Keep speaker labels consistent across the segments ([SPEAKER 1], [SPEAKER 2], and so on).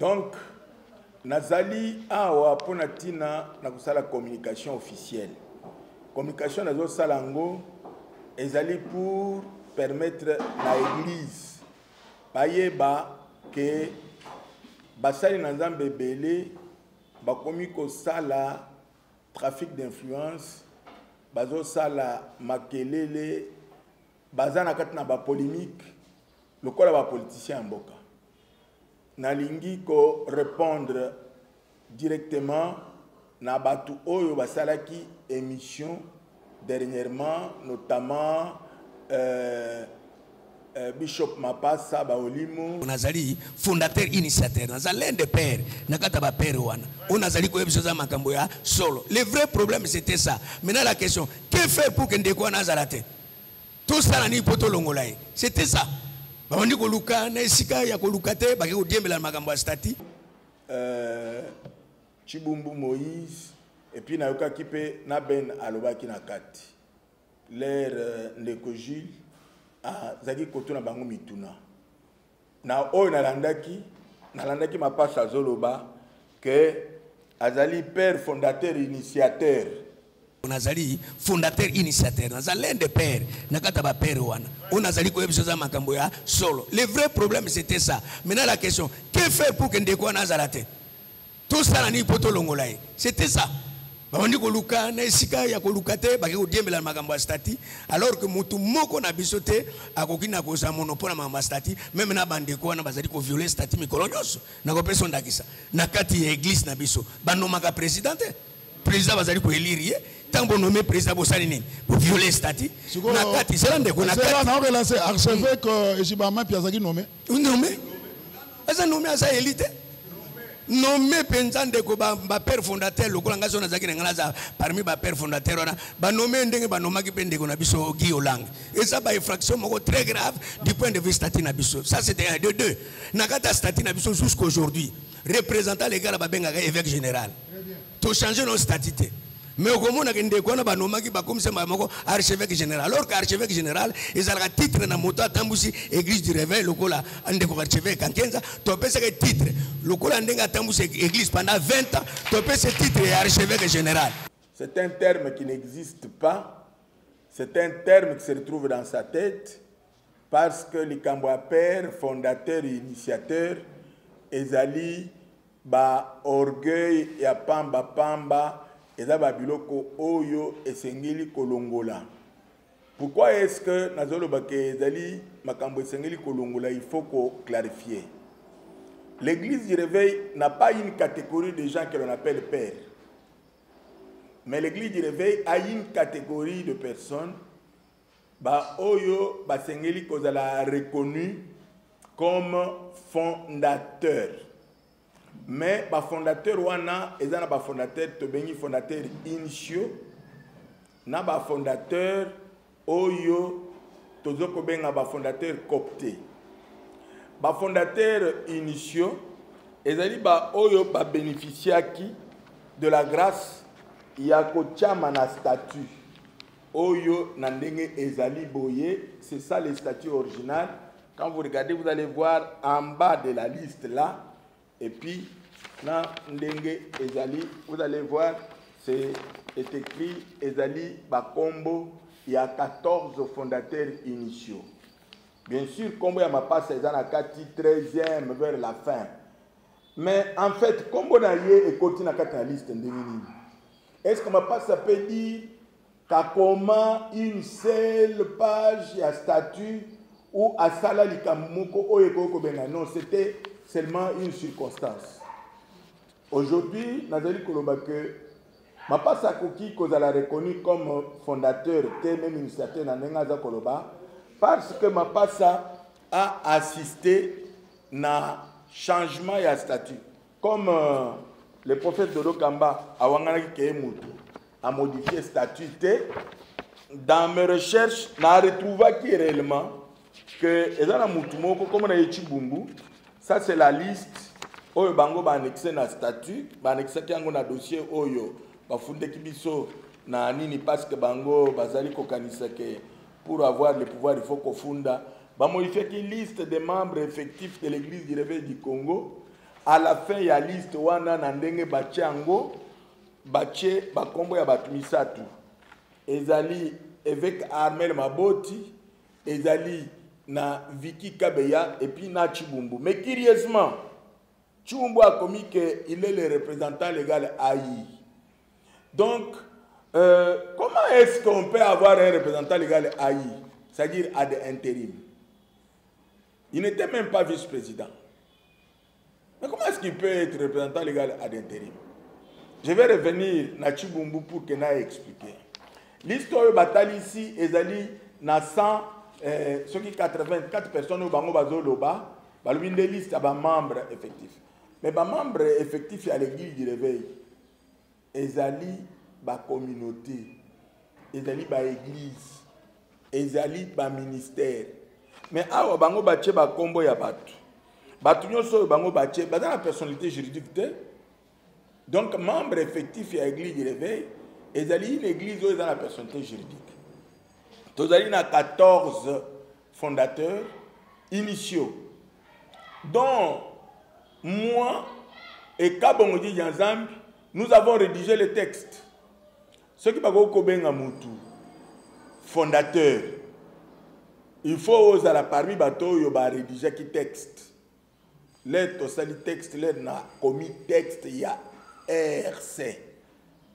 [SPEAKER 1] Donc, Nazali awa ponatina na kusala communication officielle. Communication nazo salango ezali pour permettre na église bayeba que basali na nzambe belé bakomi ko sala trafic d'influence bazo sala makelele bazana katina ba polémique lokola ba politicien mboka. Nalingi ko répondre directement na batu oyo basalaki émission dernièrement, notamment Bishop Mapasa Baolimo.
[SPEAKER 2] Onazali fondateur initiateur, nazali l'un des pères, nakata ba père wana. Onazali ko ebisoza makambo ya solo. Le vrai problème c'était ça. Maintenant la question, que faire pour que ndeko nazalate? Tout ça nani poto longolaye. C'était ça. Baondi ko luka na esika ya ko lukate ba ko diembela makambo ya stati.
[SPEAKER 1] Chibumbu Moïse et puis nayoka kipe na ben alobaki na kati. L'air ndeko Jules a zaki kotuna bango mituna. Na oyo nalandaki mapasa zoloba que azali père fondateur initiateur.
[SPEAKER 2] Onazali fondateur initiateur, nazali l'un des pères, nakata ba père wana. Onazali ko ebisoza makambo ya solo. Le vrai problème c'était ça. Maintenant la question, que faire pour que ndeko nazalate? Tout ça nani poto longolaye. C'était ça. Baondi ko luka na esika ya ko lukate ba ko diembela makambo ya stati alors que mutu moko na bisote akoki na ko za monopole na makambo ya stati même na bande ko na bazali ko violer stati mikolo nyonso na ko pesa ndakisa na kati ya église na biso banomaka présidente président bazali ko élire ye tango nommé président bosali nini pour violer stati na kati c'est l'ande ko na kati
[SPEAKER 3] c'est là on relancer archevêque Ejibama Piazaki nommé
[SPEAKER 2] asa nommé asa élite nommé pensande ko ba père fondateur lokola ngaso na zaki ngala za parmi ba père fondateur ona ba nommé ndenge ba nomaki pende ko na biso Guyolang et ça ba infraction moko très grave du point de vue statut na biso ça c'était un de deux na kata statut na biso jusqu'aujourd'hui représentant légal ba benga évêque général to changer nos statuts mais au commun que ndeko na ba nomaki ba comme ça moko archevêque général alors qu'archevêque général ils ont titre na moto atambusi église du réveil lokola ndeko archevêque Kankenza to pesa que titre lokola ndenga atambusi église pendant 20 ans to pesa titre archevêque général.
[SPEAKER 1] C'est un terme qui n'existe pas, c'est un terme qui se retrouve dans sa tête parce que les Kamboa père fondateur et initiateur ezali ba orgueil ya pamba eza babiloko oyo esengeli kolongola. Pourquoi est-ce que nazoloba ke ezali makambo esengeli kolongola? Il faut ko clarifier. L'église du réveil n'a pas une catégorie de gens que l'on appelle pères. Mais l'église du réveil a une catégorie de personnes ba oyo basengeli kozala reconnu comme fondateur. Mais ba fondateur wana ezana ba fondateur to bengi fondateur initio na ba fondateur oyo tozoko benga ba fondateur copté. Ba fondateur initio ezali ba oyo ba bénéficiaki de la grâce ya kochama na statut oyo na ndenge ezali boye, c'est ça le statut original. Quand vous regardez, vous allez voir en bas de la liste là. Et puis, dans Ndenge Ezali, vous allez voir, c'est écrit Ezali Bakombo, il y a 14 fondateurs initiaux. Bien sûr, Kombo Yamapa, c'est dans la 13e vers la fin. Mais en fait, Kombo Naye et continue à la liste Ndenge. Est-ce que Mapa, ça peut dire comment une seule page à statut ou à Sala Likamoko Oyeko Benga? Non, c'était seulement une circonstance. Aujourd'hui, Nazali Koloba que Mapasa Koki Kozala reconnu comme fondateur, même initiateur Nanengaza Koloba, parce que Mapasa a assisté à changement et à statut. Comme le prophète Dodo Kamba a modifié le statut. Dans mes recherches, je n'ai retrouvé réellement que comme on a dit Chibumbu, ça c'est la liste. Oyo bango ba annexé na statut, ba annexé yango na dossier oyo ba funde kibiso na nini parce que bango bazali kokanisa que pour avoir le pouvoir il faut ko funda ba modifier une liste des membres effectifs de l'église du réveil du Congo à la fin il y a liste wana na ndenge batie yango batie bakombo ya bato misatu ezali évêque Armel Maboti ezali na Vicky Kabeya et puis na Chibumbu. Mais curieusement Chibumbu a commis qu'il est le représentant légal AI. Donc comment est-ce qu'on peut avoir un représentant légal AI, c'est-à-dire à d'intérim? Il n'était même pas vice-président. Mais comment est-ce qu'il peut être représentant légal à d'intérim? Je vais revenir à Chibumbu pour que n'a expliqué. L'histoire de bataille ici ezali na 100 ceux qui 84 personnes au bango bazo loba balobine liste à membres effectifs. Mais ba membres effectifs à l'église du réveil ezali ba communauté, ezali ba église, ezali ba ministère. Mais awa bango bache ba kombo ya batu. Batu nyonso bango bache ba dans la personnalité juridique. Donc membre effectif à l'église du réveil ezali une église dans la personnalité juridique. Tozali na 14 fondateurs initiaux, dont moi et Kabongodi Yanzambi, nous avons rédigé le texte. Ceux qui parlent Kobenga Moutou, fondateur, il faut oser la parmi bateau yoba rédiger qui texte. L'aide au sali texte, l'aide na commis texte, il y a RC,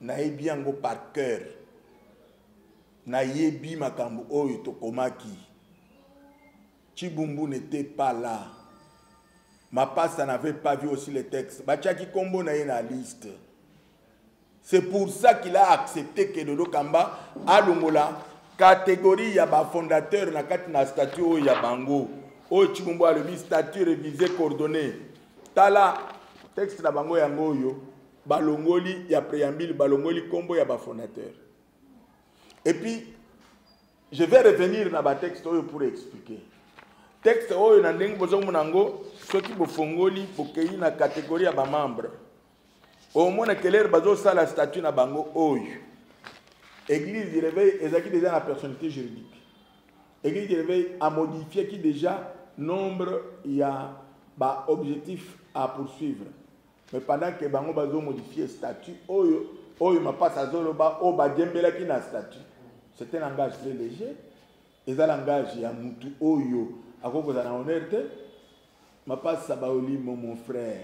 [SPEAKER 1] na ebiango par cœur. Na yebi makambo oyo tokomaki. Chibumbu n'était pas là. Mapasa n'avait pas vu aussi le texte. Bachaki Kombo na la liste. C'est pour ça qu'il a accepté que Dodo Kamba a l'ongola catégorie yaba fondateur na kati na statut o yabango. O Chibumbu a le statut révisé coordonné. Tala texte na bango yango yo balongoli ya préambule balongoli Kombo yaba fondateur. Et puis, je vais revenir dans le texte pour expliquer. Le texte ceux qui fongoli pour qu'il y ait une catégorie de membres. Au moins, que l'air bazo ça la statut na bango oyo. Église du réveil est déjà la personnalité juridique. Église du réveil a modifié qui déjà nombre il y a ba objectif à poursuivre. Mais pendant que bango bazo modifier statut oyo ma passe à zolo ba o ba djembela qui na statut. C'est un langage très léger. Et un langage, il y a Moutou Oyo. À quoi vous avez honnêteté? Ma passe Sabaoli, mon frère,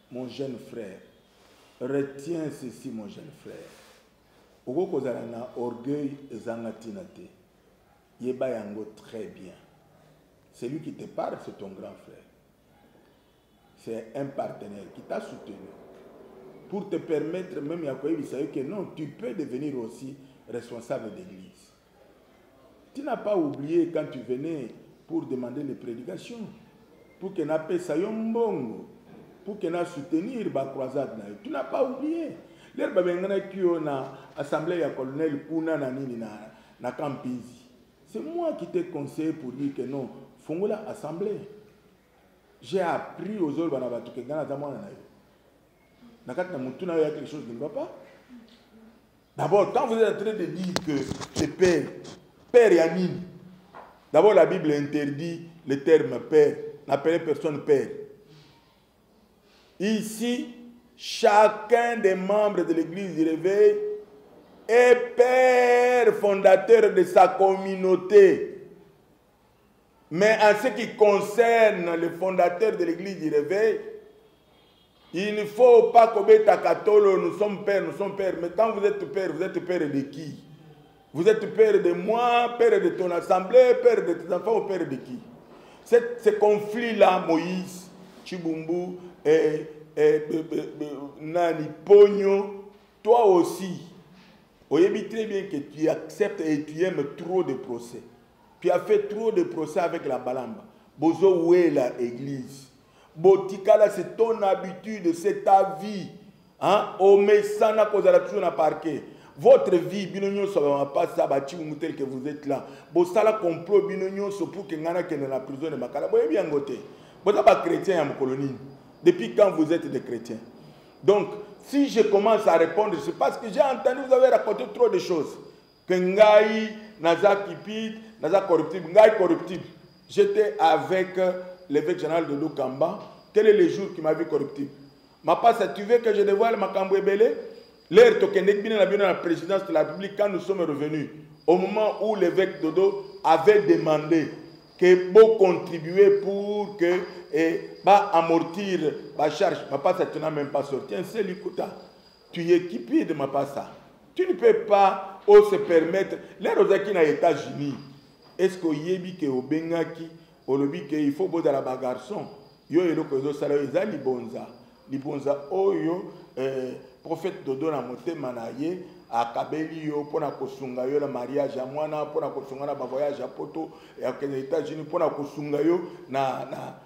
[SPEAKER 1] mon jeune frère. Retiens ceci, mon jeune frère. Au quoi vous avez un orgueil et zangatinate. Yeba yango très bien. C'est lui qui te parle, c'est ton grand frère. C'est un partenaire qui t'a soutenu. Pour te permettre, même Yakoye, il savait que non, tu peux devenir aussi responsable d'église. Tu n'as pas oublié quand tu venais pour demander les prédications, pour que n'a pas ça yombongo, pour que n'a soutenir la croisade. Tu n'as pas oublié. L'herbe bengana qui na assemblée ya colonel Puna na nini na Kampizi. C'est moi qui t'ai conseillé pour dire que non, fongola assemblée. J'ai appris aux autres banabatu que gana zamwana na yo. Nakat na mutu na yo quelque chose qui ne va pas. D'abord, quand vous êtes en train de dire que c'est père Yanine, d'abord la Bible interdit le terme père, n'appelez personne père. Ici, chacun des membres de l'église du réveil est père fondateur de sa communauté. Mais en ce qui concerne le fondateur de l'église du réveil, il ne faut pas qu'Obeta Katolo, nous sommes pères. Mais quand vous êtes père de qui? Vous êtes père de moi, père de ton assemblée, père de tes enfants ou père de qui? Ce conflit-là, Moïse, Chibumbu, Nani, Pogno, toi aussi, on dit très bien que tu acceptes et tu aimes trop de procès. Tu as fait trop de procès avec la Balamba. Bozo, où est l'église? Botikala, c'est ton habitude, c'est ta vie. Hein? Au Messana, qu'on a toujours parquet. Votre vie, binonyo ça pas ça bâti tel que vous êtes là. Bosala complot binonyo so pour que ngana que dans la prison de Makala. Boye bien goté. Vous êtes pas chrétien en colonie. Depuis quand vous êtes des chrétiens? Donc, si je commence à répondre, c'est parce que j'ai entendu vous avez raconté trop de choses. Que ngai naza kipid, naza corruptible, ngai corruptible. J'étais avec l'évêque général de Lukamba Quel est le jour qui m'a vu corruptible? Ma passe, tu veux que je dévoile ma cambouébélé? L'air tokenek bien la présidence de la République, quand nous sommes revenus, au moment où l'évêque Dodo avait demandé que beau contribuer pour que amortir ma charge, ma passe, tu n'as même pas sorti un seul écouta. Tu es équipé de ma passe. Tu ne peux pas se permettre. Les Rosaki dans les États-Unis, est-ce qu'il y a des Bengaki, il faut que la garçon, yo et le salaire, ils ont libonza. Libonza, oyo, prophète Dodo na motema na ye, a kabeli yo, pour na kosunga yo, la mariage à moi, pour na kosunga na voyage à Poto, et aux États-Unis, pour na kosunga yo, na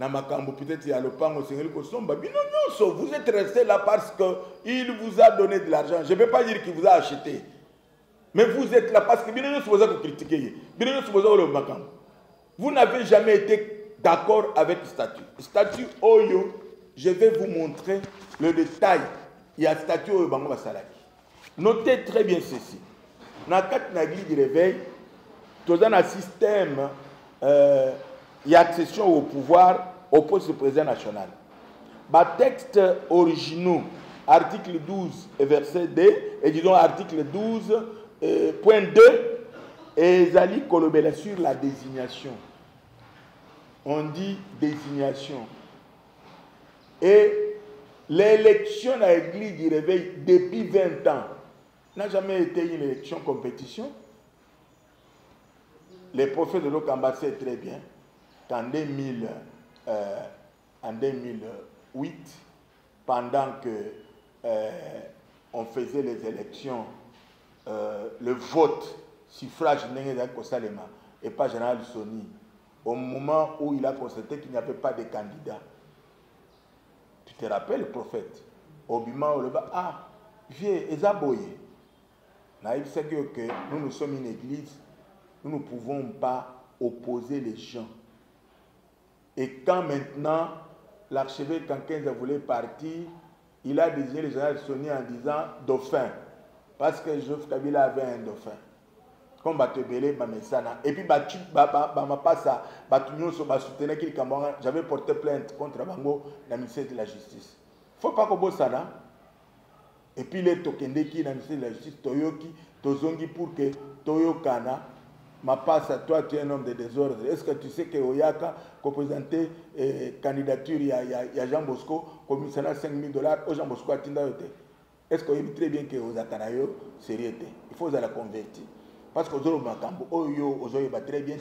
[SPEAKER 1] makambo peut-être ya lopango sengeli kosomba bino nyonso vous êtes resté là parce que il vous a donné de l'argent. Je ne peux pas dire qu'il vous a acheté, mais vous êtes là parce que bino nyonso vous critiquer bino nyonso vous le makambo. Vous n'avez jamais été d'accord avec le statut. Statut oyo, je vais vous montrer le détail. Il y a statut oyo bango basalaki. Notez très bien ceci. Na kat na grille de réveil, tous dans un système il y a accession au pouvoir au poste de président national. Par texte originaux, article 12 et verset 2, et disons article 12, point 2, et Zali Kolobela sur la désignation. On dit désignation. Et l'élection à l'église du réveil depuis 20 ans n'a jamais été une élection compétition. Les prophètes de l'Okamba savent très bien qu'en 2008, pendant que on faisait les élections, le vote, suffrage et pas Général Soni, au moment où il a constaté qu'il n'y avait pas de candidat. Tu te rappelles le prophète? Au moment où le bas, ah, vieux, Ezaboye. Naïf sait que nous sommes une église, nous ne pouvons pas opposer les gens. Et quand maintenant, l'archevêque Kankenza voulait partir, il a désigné le général Soni en disant dauphin. Parce que Joseph Kabila avait un dauphin. Comme Batebele, et puis j'avais porté plainte contre Bango, la ministère de la Justice. Il ne faut pas que ça là. Et puis les Tokendeki, la ministère de la Justice, Toyoki, Tozongi pour que Toyokana, ma passe à toi, tu es un homme de désordre. Est-ce que tu sais que Oyaka, qu'on présentait candidature, il y a Jean Bosco, commissionnaire $5 000, au Jean Bosco à Tindaote. Est-ce qu'on aime très bien que Ozakanayo, c'est réalité? Il faut la convertir. Parce que très bien.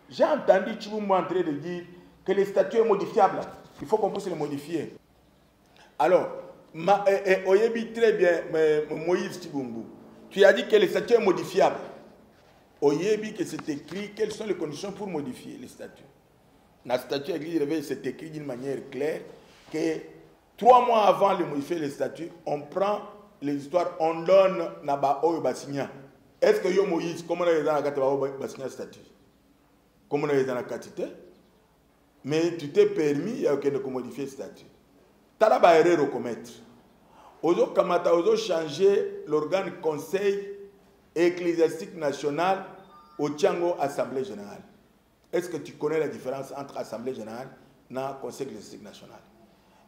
[SPEAKER 1] J'ai entendu Chiboumou en train de dire que le statut est modifiable. Il faut qu'on puisse le modifier. Alors, Oyebi très bien, Moïse Chiboumou, tu as dit que le statut est modifiable. Oyebi que c'est écrit, quelles sont les conditions pour modifier le statut. Dans le statut de l'Église réveil, c'est écrit d'une manière claire que 3 mois avant de modifier le statut, on prend les histoires, on donne Naba Oyobasigna. Est-ce que yo Moïse, comment on a dans le statut? Comment on a dans la quantité? Mais tu t'es permis de modifier le statut. Tu as la erreur à commettre. Ozo Kamata, ozo changer l'organe conseil ecclésiastique national au Tchango Assemblée générale. Est-ce que tu connais la différence entre Assemblée générale et conseil ecclésiastique national?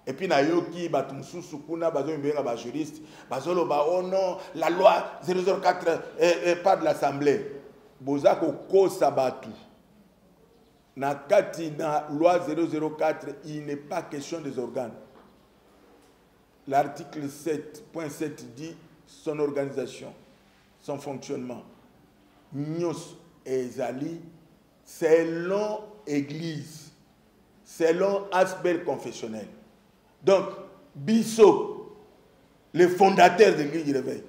[SPEAKER 1] Et puis, Nayoki, Batumsousukuna, Bazo juriste, Bazolo, oh non, la loi 004 pas de l'Assemblée. Bozako Ko Sabatu. Na kati na loi 004, il n'est pas question des organes. L'article 7.7 dit son organisation, son fonctionnement. Nyos et Zali, selon Église, selon aspect confessionnel. Donc, Bissot, le fondateur de l'Église du Réveil,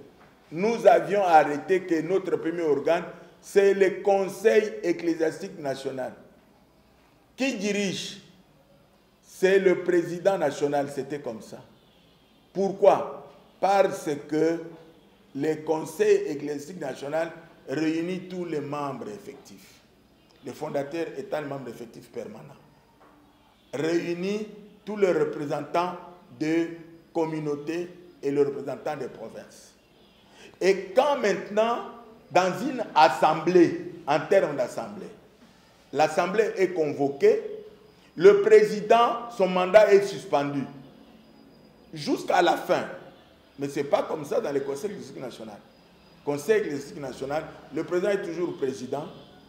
[SPEAKER 1] nous avions arrêté que notre premier organe, c'est le Conseil ecclésiastique national. Qui dirige? C'est le président national, c'était comme ça. Pourquoi? Parce que le Conseil ecclésiastique national réunit tous les membres effectifs. Le fondateur étant le membre effectif permanent. Réunit tous les représentants de communautés et les représentants des provinces. Et quand maintenant, dans une assemblée, en termes d'assemblée, l'assemblée est convoquée, le président, son mandat est suspendu jusqu'à la fin. Mais ce n'est pas comme ça dans le Conseil exécutif national. Conseil exécutif national, le président est toujours président,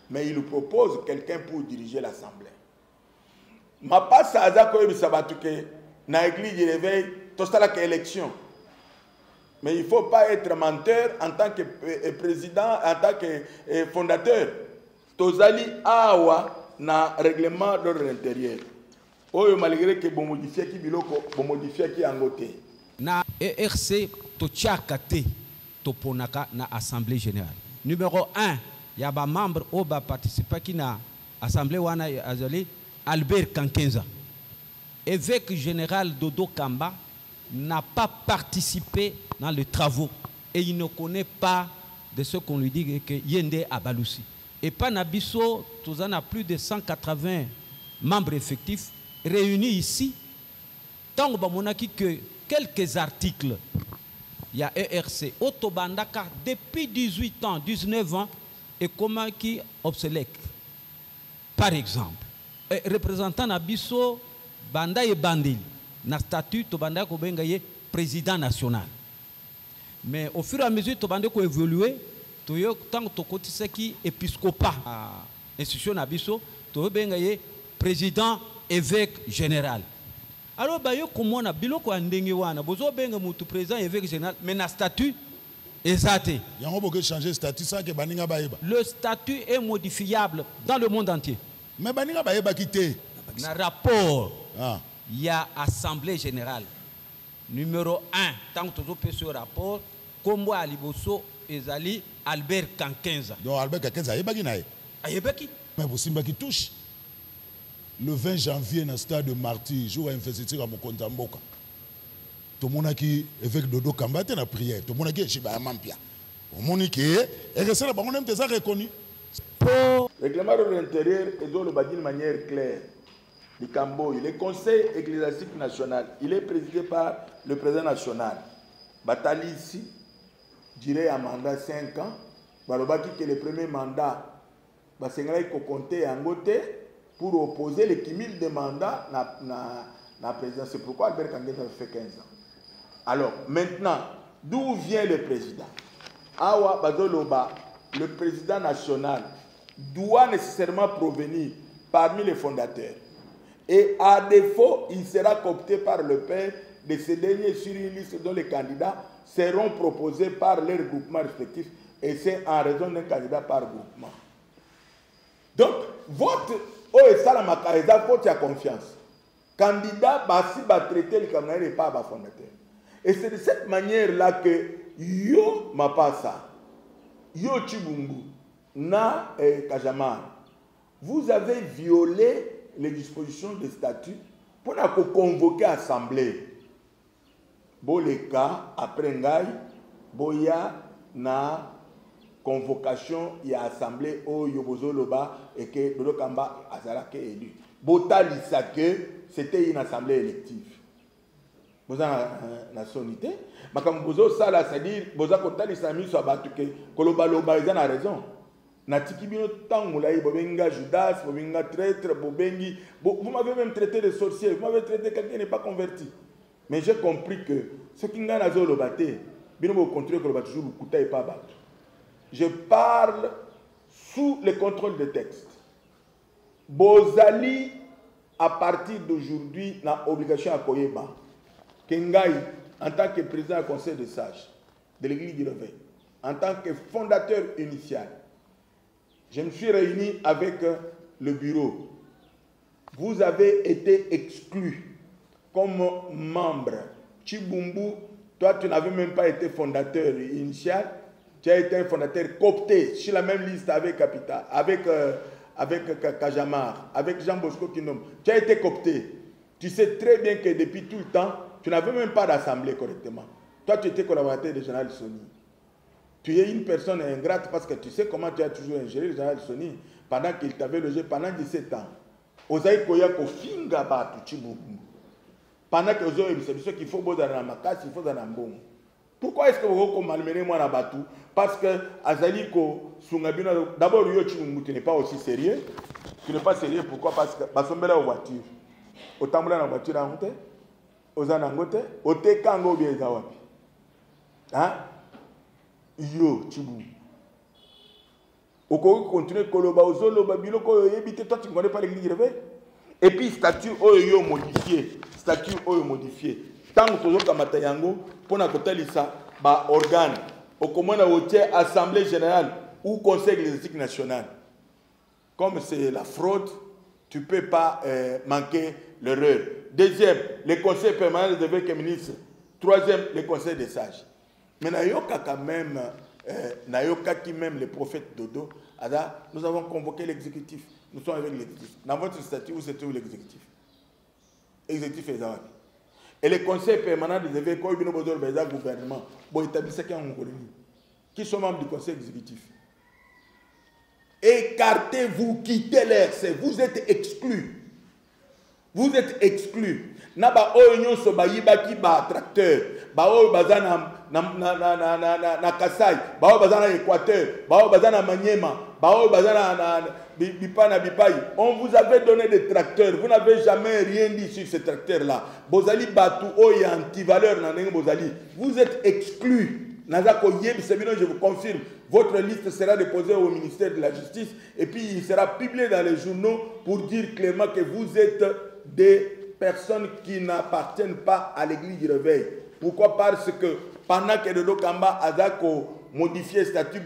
[SPEAKER 1] mais il propose quelqu'un pour diriger l'Assemblée. Ma passe à Zako Sabatuke, na église de réveil, tout ça là élection. Mais il ne faut pas être menteur en tant que président, en tant que fondateur. Tozali awa na règlement d'ordre intérieur. Oyo malgré que bon modifier qui biloko, bon modifier qui angoté.
[SPEAKER 4] Na ERC tochakate toponaka na assemblée générale. Numéro 1, il y a des membres qui ont participé à l'assemblée wana azali Albert Kankenza. Évêque général Dodo Kamba n'a pas participé dans les travaux et il ne connaît pas de ce qu'on lui dit que Yende Abalussi. Et pas Nabiso, tous en a plus de 180 membres effectifs réunis ici. Tant que quelques articles, il y a ERC, Otobandaka, depuis 18 ans, 19 ans, et comment qui obsolète. Par exemple, représentant Nabiso, Banda et Bandil, na statut Tobanda Kobengaye, président national. Mais au fur et à mesure, Tobanda ko évolué, tant que tu qui épiscopat, institution Nabiso, Tobengaye, président évêque général. Alors, comment on a biloko andenge wana, bozo benga mutu président évêque général, mais na statut exacté.
[SPEAKER 3] Changer statut ça que baninga baeba.
[SPEAKER 4] Le statut est modifiable dans le monde entier.
[SPEAKER 3] Mais baninga baeba quitté.
[SPEAKER 4] Na rapport, il y a assemblée générale. Numéro 1, tant que tu ce rapport, Kombo Aliboso ezali Albert Kankenza.
[SPEAKER 3] Donc Albert Kankenza ayebaki nae.
[SPEAKER 4] Ayebaki.
[SPEAKER 3] Mais vous simbaki touche. Le 20 janvier, dans le stade de Martyr, jour à investiture à Mokonza Mboka. Tout le monde qui évêque Dodo Kamba était en prière. Tout le monde qui est chez Mampia. Tout le monde qui est. Et c'est là qu'on aime déjà reconnu.
[SPEAKER 1] Le règlement de l'intérieur est d'une manière claire. Du Camboy, le Conseil ecclésiastique national, il est présidé par le président national. Batali ici, dirait à mandat 5 ans. Balobaki que le premier mandat, il faut compter en côté pour opposer le cumul de mandats à la présidence. C'est pourquoi Albert Kangenza a fait 15 ans. Alors, maintenant, d'où vient le président? Awa Bazoloba, le président national, doit nécessairement provenir parmi les fondateurs. Et à défaut, il sera coopté par le père de ces derniers sur une liste dont les candidats seront proposés par leur groupement respectif. Et c'est en raison d'un candidat par groupement. Donc, votre et ça, la faut avoir confiance. Candidat, si va traiter le Cameroun n'est pas fondateur. Et c'est de cette manière-là que yo Mapasa, yo Chibungu, na Kajamar, vous avez violé les dispositions de statut pour convoquer l'Assemblée. Bon, les cas, après Ngaï, boya na convocation, il y a assemblée au Yobozo Loba et que Dodo Kamba Azarake est élu. Bota Lissake, c'était une assemblée élective. Vous avez la sonité. Mais comme Bozo Sala, c'est-à-dire, Boza Kota Lissami soit battu que Koloba Loba, ils ont raison. Natiki Bino Tang Moulaï, Bobenga Judas, Bobenga traître, Bobengi. Vous m'avez même traité de sorcier, vous m'avez traité quelqu'un qui n'est pas converti. Mais j'ai compris que ce qui n'a pas Lobate, Bino au contraire que Loba toujours le Kouta et pas battu. Je parle sous le contrôle des textes. Bozali, à partir d'aujourd'hui, n'a obligation à Koyeba. Kengai, en tant que président du conseil de sages de l'église du Réveil, en tant que fondateur initial, je me suis réuni avec le bureau. Vous avez été exclu comme membre. Chibumbu, toi, tu n'avais même pas été fondateur initial. Tu as été un fondateur coopté sur la même liste avec Capita, avec Kajamar, avec Jean Bosco Kinom. Tu as été coopté. Tu sais très bien que depuis tout le temps, tu n'avais même pas d'assemblée correctement. Toi, tu étais collaborateur de Général Soni. Tu es une personne ingrate parce que tu sais comment tu as toujours ingéré le Général Soni pendant qu'il t'avait logé pendant 17 ans. Ozaï Koya Kofinga Batu Chibubu. Pendant que vous avez dit qu'il faut que dans ma casse, il faut dans un bon. Pourquoi est-ce que vous malmenez moi à Batou? Parce que Azaliko Sungabino, d'abord, tu n'es pas aussi sérieux. Tu n'es pas sérieux, pourquoi? Parce que tu es en voiture. Autant que la voiture en route, aux anangote, au te kango bien zawapi. Hein? Yo, Tchibou. Au continue koloba ozoloba biloko yebite, toi tu ne connais pas l'église réveil. Et puis statut oyo modifié, statut oyo modifié. Tant que tu as kamata yango pour na kotalisa ba organe, au comment na wote assemblée générale ou conseil exécutif national. Comme c'est la fraude, tu ne peux pas manquer l'erreur. Deuxième, les conseils permanents des évêques et ministres. Troisième, les conseils des sages. Mais Nayoka quand même, Nayoka qui même le prophète Dodo, nous avons convoqué l'exécutif. Nous sommes avec l'exécutif. Dans votre statut, où se trouve l'exécutif? Exécutif et Zawadi. Et les conseils permanents des évêques, quand ils ont besoin de gouvernement, bon, établissez qui sont membres du conseil exécutif. Écartez-vous, quittez l'RC, vous êtes exclus. Vous êtes exclus. Naba oignon so bayiba ki ba tracteur, ba o bazana na Kasai, ba o bazana Équateur, ba o bazana Maniema, ba o bazana Bipana Bipai. On vous avait donné des tracteurs, vous n'avez jamais rien dit sur ces tracteurs-là. Bozali batu o ya anti-valeur na nengo bozali. Vous êtes exclus. Nazako Yeb Semino, je vous confirme, votre liste sera déposée au ministère de la Justice et puis il sera publié dans les journaux pour dire clairement que vous êtes des personnes qui n'appartiennent pas à l'église du réveil. Pourquoi? Parce que pendant que Dodo Kamba Azako modifié le statut,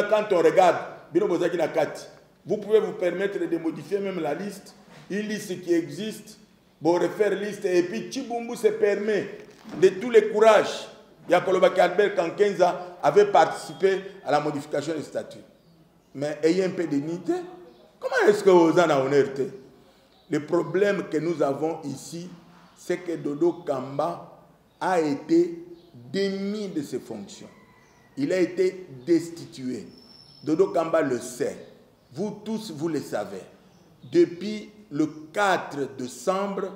[SPEAKER 1] quand on regarde, vous pouvez vous permettre de modifier même la liste, une liste qui existe, pour refaire liste et puis Tchibumbu se permet de tous les courages. Yakolobaki Albert Kankenza avait participé à la modification du statut. Mais ayez un peu de dignité. Comment est-ce que vous en avez honnêteté? Le problème que nous avons ici, c'est que Dodo Kamba a été démis de ses fonctions. Il a été destitué. Dodo Kamba le sait. Vous tous, vous le savez. Depuis le 4 décembre,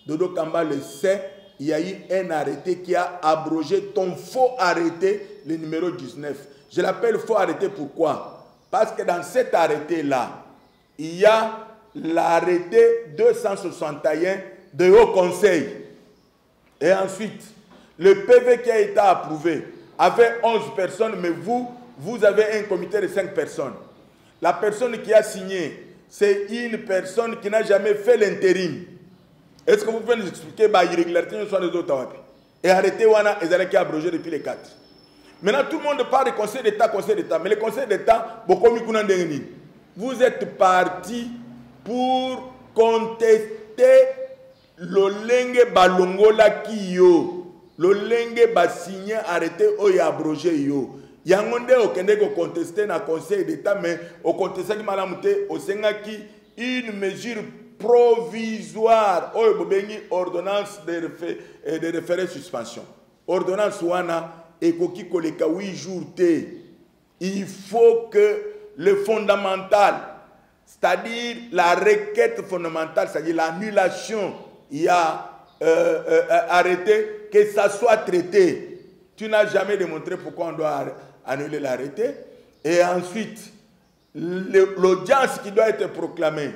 [SPEAKER 1] Dodo Kamba le sait. Il y a eu un arrêté qui a abrogé ton faux arrêté, le numéro 19. Je l'appelle faux arrêté pourquoi? Parce que dans cet arrêté-là, il y a l'arrêté 261 de Haut Conseil. Et ensuite, le PV qui a été approuvé avait 11 personnes, mais vous avez un comité de 5 personnes. La personne qui a signé, c'est une personne qui n'a jamais fait l'intérim. Est-ce que vous pouvez nous expliquer l'irrégularité des autres? Et arrêtez Wana et Zalaki abrogé depuis les 4. Maintenant, tout le monde parle du Conseil d'État, mais le Conseil d'État, vous êtes parti pour contester l'olenge balongola kiyo, l'olenge ba signé arrêté oya abrogé yo. Yangonde okende ko contester na Conseil d'État, mais au contester ki malamute au sengaki une mesure provisoire, ordonnance de référé suspension. Ordonnance wana ekoki koleka 8 jours te. Il faut que le fondamental, c'est-à-dire la requête fondamentale, c'est-à-dire l'annulation, il y a arrêté, que ça soit traité. Tu n'as jamais démontré pourquoi on doit annuler l'arrêté. Et ensuite, l'audience qui doit être proclamée,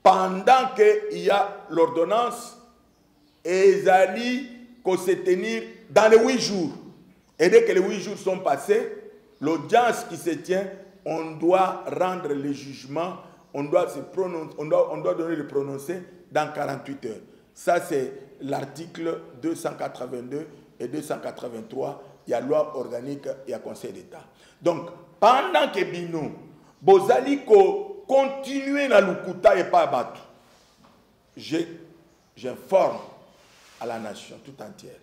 [SPEAKER 1] pendant qu'il y a l'ordonnance, Ezali qu'on se tenir dans les 8 jours. Et dès que les 8 jours sont passés, l'audience qui se tient, on doit rendre le jugement, on doit donner le prononcé dans 48 heures. Ça, c'est l'article 282 et 283. Il y a loi organique, il y a Conseil d'État. Donc, pendant que Bino, Bozali continuer dans Lukuta et pas battu, j'informe à la nation tout entière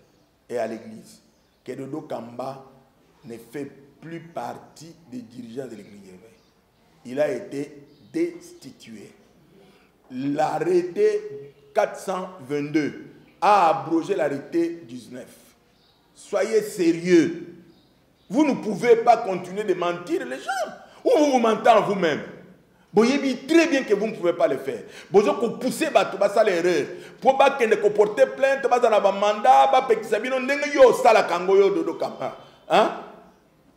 [SPEAKER 1] et à l'Église que Dodo Kamba ne fait plus partie des dirigeants de l'Église. Il a été destitué. L'arrêté 422 a abrogé l'arrêté 19. Soyez sérieux. Vous ne pouvez pas continuer de mentir les gens. Ou vous mentez en vous-même. Vous savez très bien que vous ne pouvez pas le faire. Vous avez poussé l'erreur. Pour que ne comporter plainte, vous avez un mandat, vous avez un mandat.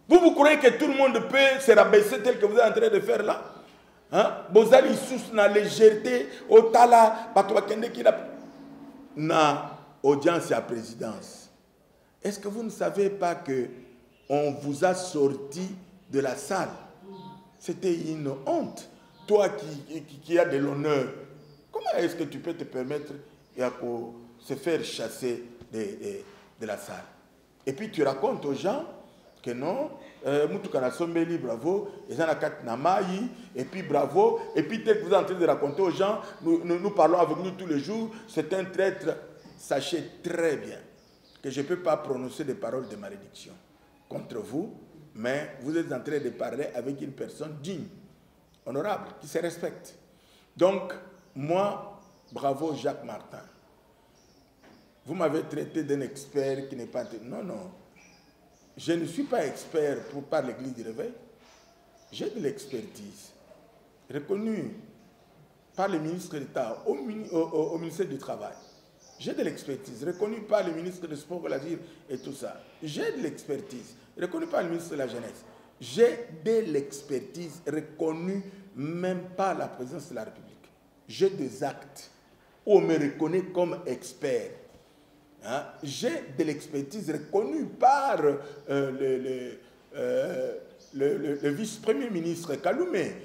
[SPEAKER 1] Vous croyez que tout le monde peut se rabaisser tel que vous êtes en train de faire là? Bozali sous na légèreté, au tala, batouakende qui na audience à présidence. Est-ce que vous ne savez pas que on vous a sorti de la salle? C'était une honte. Toi qui as de l'honneur, comment est-ce que tu peux te permettre de se faire chasser de la salle? Et puis tu racontes aux gens que non, Moutoukana Sombeli, bravo, et puis bravo, et puis dès que vous êtes en train de raconter aux gens, nous parlons avec nous tous les jours, c'est un traître. Sachez très bien que je ne peux pas prononcer des paroles de malédiction contre vous, mais vous êtes en train de parler avec une personne digne, honorable, qui se respecte. Donc, moi, bravo Jacques Martin. Vous m'avez traité d'un expert qui n'est pas... Non, non. Je ne suis pas expert par l'Église du Réveil. J'ai de l'expertise reconnue par le ministre d'État au ministère du Travail. J'ai de l'expertise reconnue par le ministre des Sports, de l'Agir et tout ça. J'ai de l'expertise reconnue par le ministre de la Jeunesse. J'ai de l'expertise reconnue même par la présidence de la République. J'ai des actes où on me reconnaît comme expert. J'ai de l'expertise reconnue par le vice-premier ministre Kaloumé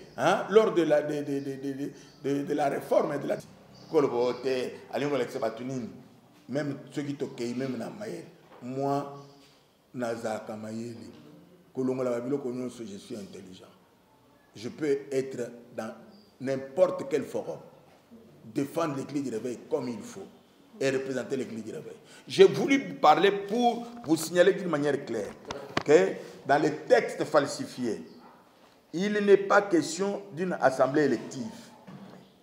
[SPEAKER 1] lors de la réforme de la... Même ceux qui toquent, même dans Maël, moi, Nazaka Maël, je suis intelligent. Je peux être dans n'importe quel forum, défendre l'Église du Réveil comme il faut et représenter l'Église du Réveil. J'ai voulu vous parler pour vous signaler d'une manière claire que dans les textes falsifiés, il n'est pas question d'une assemblée élective.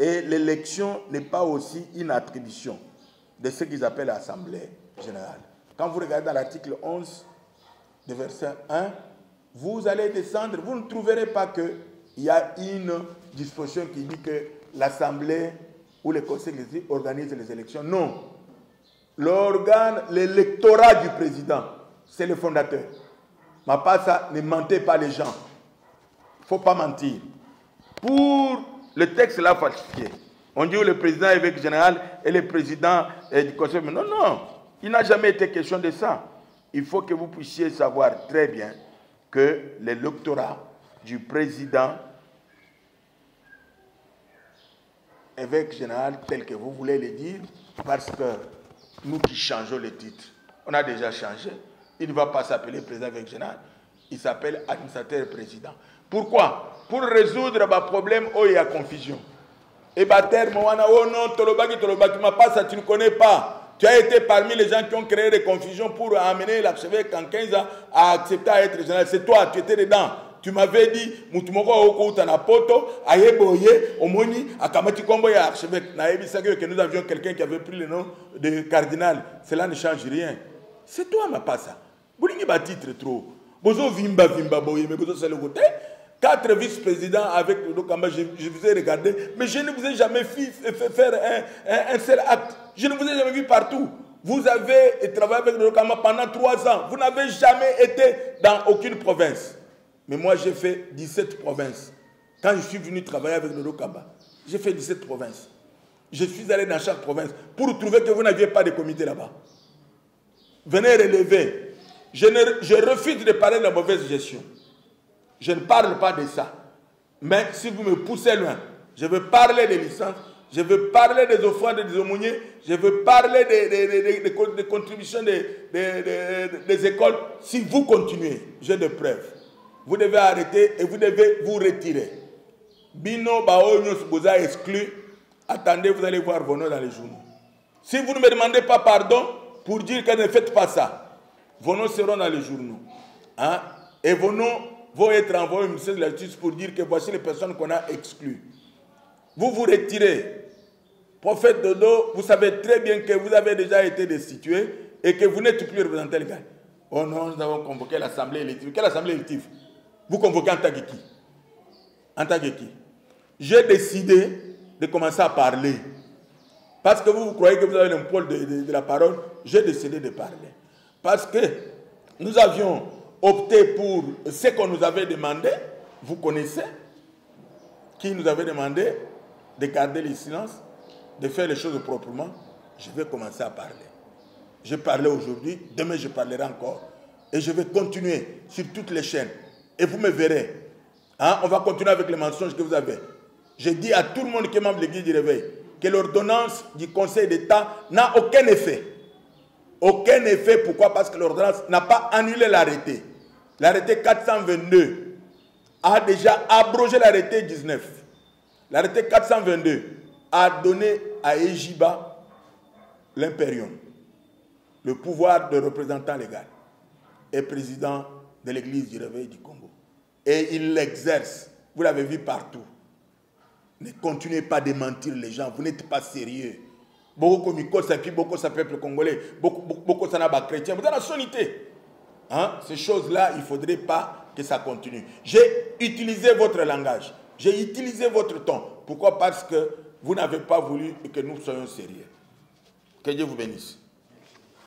[SPEAKER 1] Et l'élection n'est pas aussi une attribution de ce qu'ils appellent l'Assemblée générale. Quand vous regardez dans l'article 11, de verset 1, vous allez descendre, vous ne trouverez pas qu'il y a une disposition qui dit que l'Assemblée ou le Conseil exécutif organise les élections. Non. L'organe, l'électorat du président, c'est le fondateur. Mais pas ça, ne mentez pas les gens. Il ne faut pas mentir. Pour le texte là falsifié, on dit que le président évêque général et le président du conseil. Non, non, il n'a jamais été question de ça. Il faut que vous puissiez savoir très bien que l'électorat du président évêque général, tel que vous voulez le dire, parce que nous qui changeons le titre, on a déjà changé. Il ne va pas s'appeler président évêque général, il s'appelle administrateur président. Pourquoi? Pour résoudre le problème où il y a confusion. Et terme, oh non, Tolobaki, ma pas ça, tu ne connais pas. Tu as été parmi les gens qui ont créé des confusions pour amener l'archevêque en 15 ans à accepter à être général. C'est toi, tu étais dedans. Tu m'avais dit, Moutumoko Okouutanapoto, Ayeboye, Omoni, Akamati Kombo et archevêque. Que nous avions quelqu'un qui avait pris le nom de cardinal. Cela ne change rien. C'est toi, ma pas ça. Vous n'avez pas titre trop. Bozo Vimba Boye, mais Bozo c'est le côté. 4 vice-présidents avec le Dokamba, je vous ai regardé, mais je ne vous ai jamais fait faire un seul acte. Je ne vous ai jamais vu partout. Vous avez travaillé avec le Dokamba pendant 3 ans. Vous n'avez jamais été dans aucune province. Mais moi, j'ai fait 17 provinces. Quand je suis venu travailler avec le Dokamba, j'ai fait 17 provinces. Je suis allé dans chaque province pour trouver que vous n'aviez pas de comité là-bas. Venez relever. Je refuse de parler de la mauvaise gestion. Je ne parle pas de ça. Mais si vous me poussez loin, je veux parler des licences, je veux parler des offrandes des aumôniers, je veux parler des contributions des écoles. Si vous continuez, j'ai des preuves. Vous devez arrêter et vous devez vous retirer. Bino Baonyo Boza exclu. Attendez, vous allez voir vos noms dans les journaux. Si vous ne me demandez pas pardon pour dire que ne faites pas ça, vos noms seront dans les journaux. Hein? Et vos noms vont être envoyés au ministère de la Justice pour dire que voici les personnes qu'on a exclues. Vous vous retirez. Prophète Dodo, vous savez très bien que vous avez déjà été destitué et que vous n'êtes plus représenté le gars. Oh non, nous avons convoqué l'Assemblée élective. Quelle Assemblée élective? Vous convoquez en tant que qui? En tant que qui? J'ai décidé de commencer à parler. Parce que vous croyez que vous avez le monopole de la parole, j'ai décidé de parler. Parce que nous avions opté pour ce qu'on nous avait demandé, vous connaissez, qui nous avait demandé de garder le silence, de faire les choses proprement. Je vais commencer à parler. Je parlais aujourd'hui, demain je parlerai encore. Et je vais continuer sur toutes les chaînes. Et vous me verrez. Hein, on va continuer avec les mensonges que vous avez. Je dis à tout le monde qui est membre de l'Église du Réveil que l'ordonnance du Conseil d'État n'a aucun effet. Aucun effet. Pourquoi? Parce que l'ordonnance n'a pas annulé l'arrêté. L'arrêté 422 a déjà abrogé l'arrêté 19. L'arrêté 422 a donné à Ejiba l'impérium, le pouvoir de représentant légal et président de l'Église du Réveil du Congo. Et il l'exerce. Vous l'avez vu partout. Ne continuez pas de mentir les gens. Vous n'êtes pas sérieux. Beaucoup de puis beaucoup de peuple congolais, beaucoup de chrétiens. Vous avez la sonité. Hein? Ces choses-là, il ne faudrait pas que ça continue. J'ai utilisé votre langage. J'ai utilisé votre ton. Pourquoi? Parce que vous n'avez pas voulu que nous soyons sérieux. Que Dieu vous bénisse.